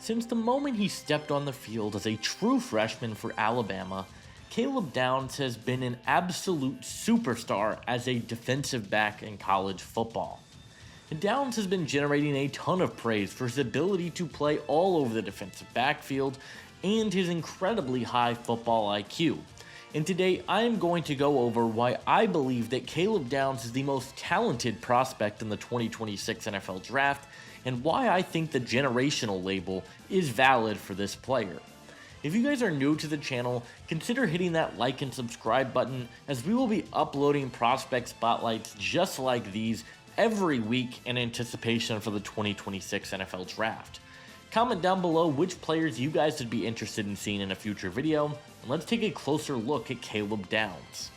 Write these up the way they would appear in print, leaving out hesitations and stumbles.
Since the moment he stepped on the field as a true freshman for Alabama, Caleb Downs has been an absolute superstar as a defensive back in college football. And Downs has been generating a ton of praise for his ability to play all over the defensive backfield and his incredibly high football IQ. And today I am going to go over why I believe that Caleb Downs is the most talented prospect in the 2026 NFL Draft and why I think the generational label is valid for this player. If you guys are new to the channel, consider hitting that like and subscribe button as we will be uploading prospect spotlights just like these every week in anticipation for the 2026 NFL Draft. Comment down below which players you guys would be interested in seeing in a future video, and let's take a closer look at Caleb Downs.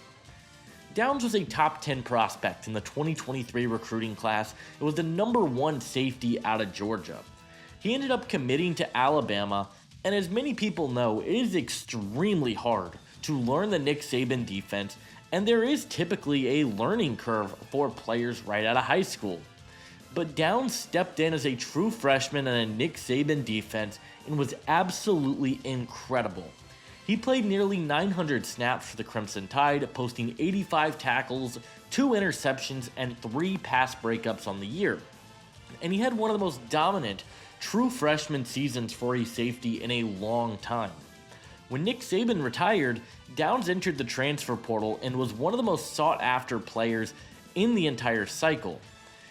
Downs was a top 10 prospect in the 2023 recruiting class and was the #1 safety out of Georgia. He ended up committing to Alabama, and as many people know, it is extremely hard to learn the Nick Saban defense, and there is typically a learning curve for players right out of high school. But Downs stepped in as a true freshman in a Nick Saban defense and was absolutely incredible. He played nearly 900 snaps for the Crimson Tide, posting 85 tackles, 2 interceptions, and 3 pass breakups on the year. And he had one of the most dominant true freshman seasons for a safety in a long time. When Nick Saban retired, Downs entered the transfer portal and was one of the most sought after players in the entire cycle.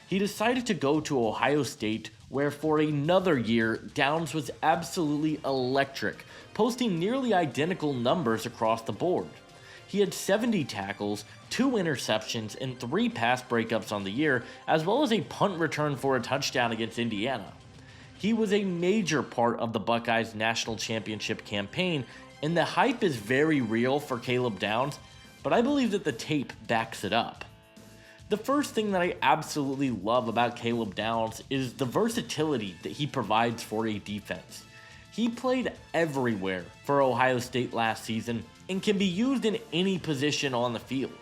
He decided to go to Ohio State, where for another year, Downs was absolutely electric, posting nearly identical numbers across the board. He had 70 tackles, 2 interceptions, and 3 pass breakups on the year, as well as a punt return for a touchdown against Indiana. He was a major part of the Buckeyes national championship campaign, and the hype is very real for Caleb Downs, but I believe that the tape backs it up. The first thing that I absolutely love about Caleb Downs is the versatility that he provides for a defense. He played everywhere for Ohio State last season and can be used in any position on the field.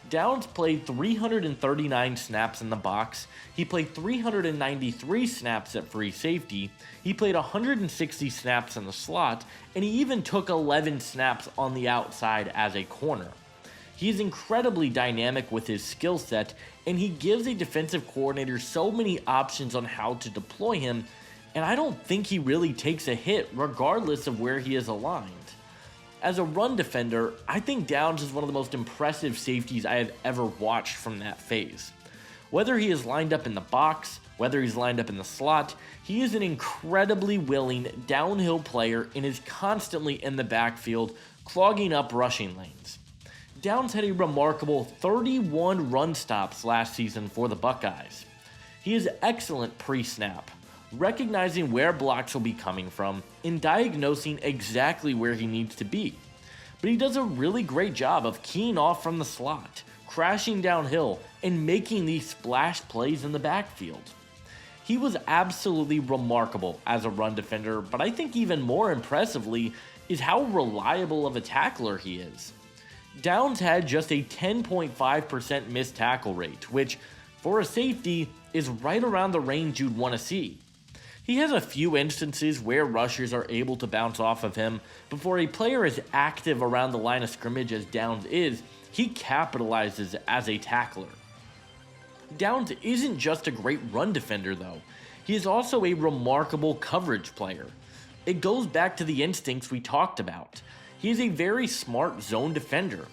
Downs played 339 snaps in the box, he played 393 snaps at free safety, he played 160 snaps in the slot, and he even took 11 snaps on the outside as a corner. He is incredibly dynamic with his skill set, and he gives a defensive coordinator so many options on how to deploy him, and I don't think he really takes a hit regardless of where he is aligned. As a run defender, I think Downs is one of the most impressive safeties I have ever watched from that phase. Whether he is lined up in the box, whether he's lined up in the slot, he is an incredibly willing downhill player and is constantly in the backfield, clogging up rushing lanes. Downs had a remarkable 31 run stops last season for the Buckeyes. He is excellent pre-snap, recognizing where blocks will be coming from and diagnosing exactly where he needs to be. But he does a really great job of keying off from the slot, crashing downhill, and making these splash plays in the backfield. He was absolutely remarkable as a run defender, but I think even more impressively is how reliable of a tackler he is. Downs had just a 10.5% missed tackle rate, which, for a safety, is right around the range you'd want to see. He has a few instances where rushers are able to bounce off of him, but for a player as active around the line of scrimmage as Downs is, he capitalizes as a tackler. Downs isn't just a great run defender though, he is also a remarkable coverage player. It goes back to the instincts we talked about. He is a very smart zone defender.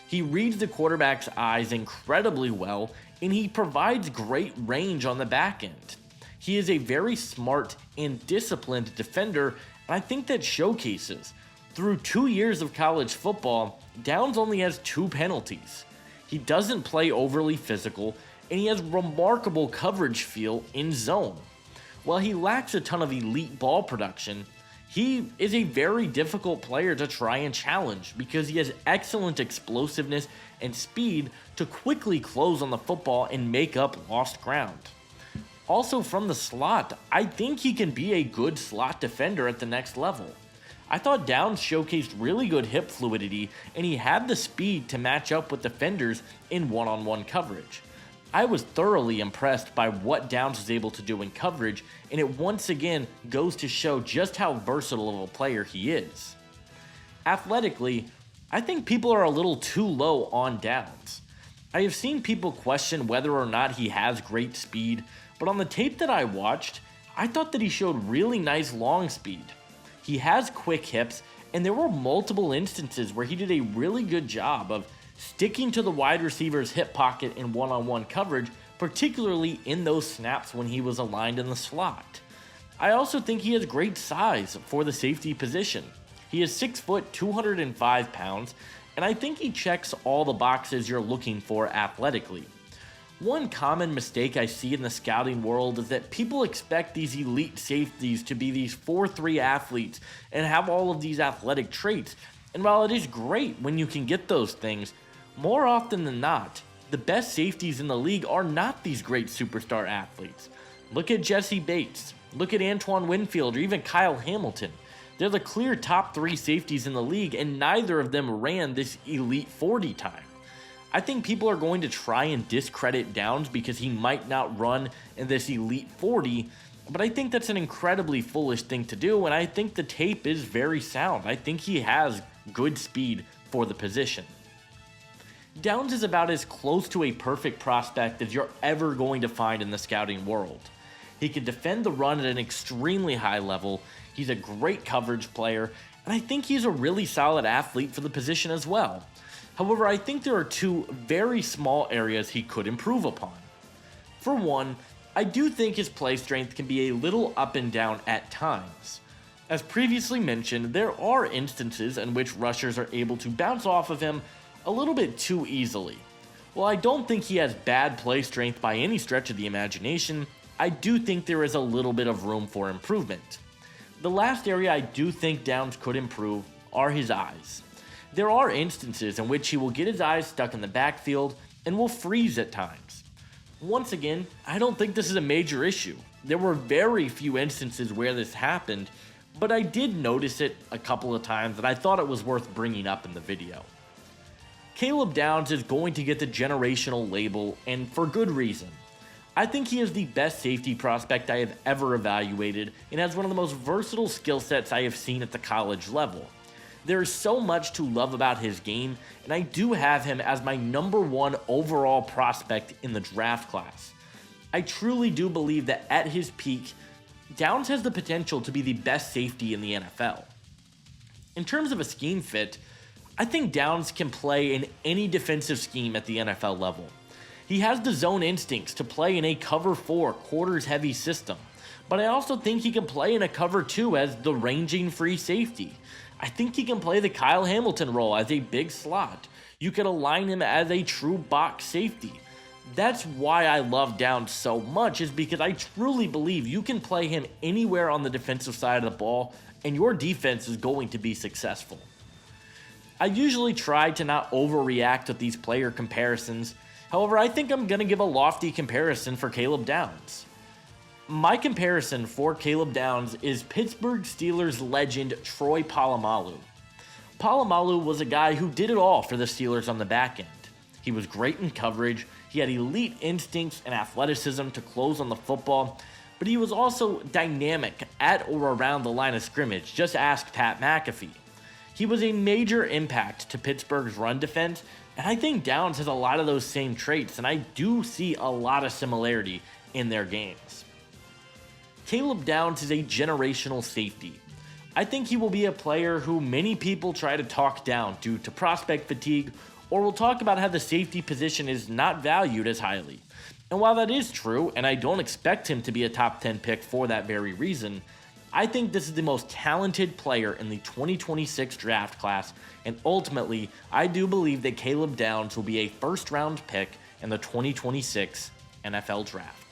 He reads the quarterback's eyes incredibly well, and he provides great range on the back end. He is a very smart and disciplined defender, and I think that showcases. Through 2 years of college football, Downs only has 2 penalties. He doesn't play overly physical, and he has remarkable coverage feel in zone. While he lacks a ton of elite ball production, he is a very difficult player to try and challenge because he has excellent explosiveness and speed to quickly close on the football and make up lost ground. Also from the slot, I think he can be a good slot defender at the next level. I thought Downs showcased really good hip fluidity and he had the speed to match up with defenders in one-on-one coverage. I was thoroughly impressed by what Downs was able to do in coverage, and it once again goes to show just how versatile of a player he is. Athletically, I think people are a little too low on Downs. I have seen people question whether or not he has great speed, but on the tape that I watched, I thought that he showed really nice long speed. He has quick hips, and there were multiple instances where he did a really good job of sticking to the wide receiver's hip pocket in one-on-one coverage, particularly in those snaps when he was aligned in the slot. I also think he has great size for the safety position. He is 6 foot, 205 pounds, and I think he checks all the boxes you're looking for athletically. One common mistake I see in the scouting world is that people expect these elite safeties to be these 4'3" athletes and have all of these athletic traits, and while it is great when you can get those things, more often than not, the best safeties in the league are not these great superstar athletes. Look at Jesse Bates, look at Antoine Winfield, or even Kyle Hamilton. They're the clear top 3 safeties in the league, and neither of them ran this elite 40 time. I think people are going to try and discredit Downs because he might not run in this elite 40, but I think that's an incredibly foolish thing to do, and I think the tape is very sound. I think he has good speed for the position. Downs is about as close to a perfect prospect as you're ever going to find in the scouting world. He can defend the run at an extremely high level, he's a great coverage player, and I think he's a really solid athlete for the position as well. However, I think there are 2 very small areas he could improve upon. For one, I do think his play strength can be a little up and down at times. As previously mentioned, there are instances in which rushers are able to bounce off of him a little bit too easily. While I don't think he has bad play strength by any stretch of the imagination, I do think there is a little bit of room for improvement. The last area I do think Downs could improve are his eyes. There are instances in which he will get his eyes stuck in the backfield and will freeze at times. Once again, I don't think this is a major issue. There were very few instances where this happened, but I did notice it a couple of times and I thought it was worth bringing up in the video. Caleb Downs is going to get the generational label, and for good reason. I think he is the best safety prospect I have ever evaluated and has one of the most versatile skill sets I have seen at the college level. There is so much to love about his game, and I do have him as my #1 overall prospect in the draft class. I truly do believe that at his peak, Downs has the potential to be the best safety in the NFL. In terms of a scheme fit, I think Downs can play in any defensive scheme at the NFL level. He has the zone instincts to play in a cover 4 quarters heavy system, but I also think he can play in a cover 2 as the ranging free safety. I think he can play the Kyle Hamilton role as a big slot. You could align him as a true box safety. That's why I love Downs so much, is because I truly believe you can play him anywhere on the defensive side of the ball and your defense is going to be successful. I usually try to not overreact with these player comparisons. However, I think I'm going to give a lofty comparison for Caleb Downs. My comparison for Caleb Downs is Pittsburgh Steelers legend Troy Polamalu. Polamalu was a guy who did it all for the Steelers on the back end. He was great in coverage, he had elite instincts and athleticism to close on the football, but he was also dynamic at or around the line of scrimmage. Just ask Pat McAfee. He was a major impact to Pittsburgh's run defense, and I think Downs has a lot of those same traits, and I do see a lot of similarity in their games. Caleb Downs is a generational safety. I think he will be a player who many people try to talk down due to prospect fatigue, or will talk about how the safety position is not valued as highly. And while that is true, and I don't expect him to be a top 10 pick for that very reason, I think this is the most talented player in the 2026 draft class, and ultimately, I do believe that Caleb Downs will be a first-round pick in the 2026 NFL Draft.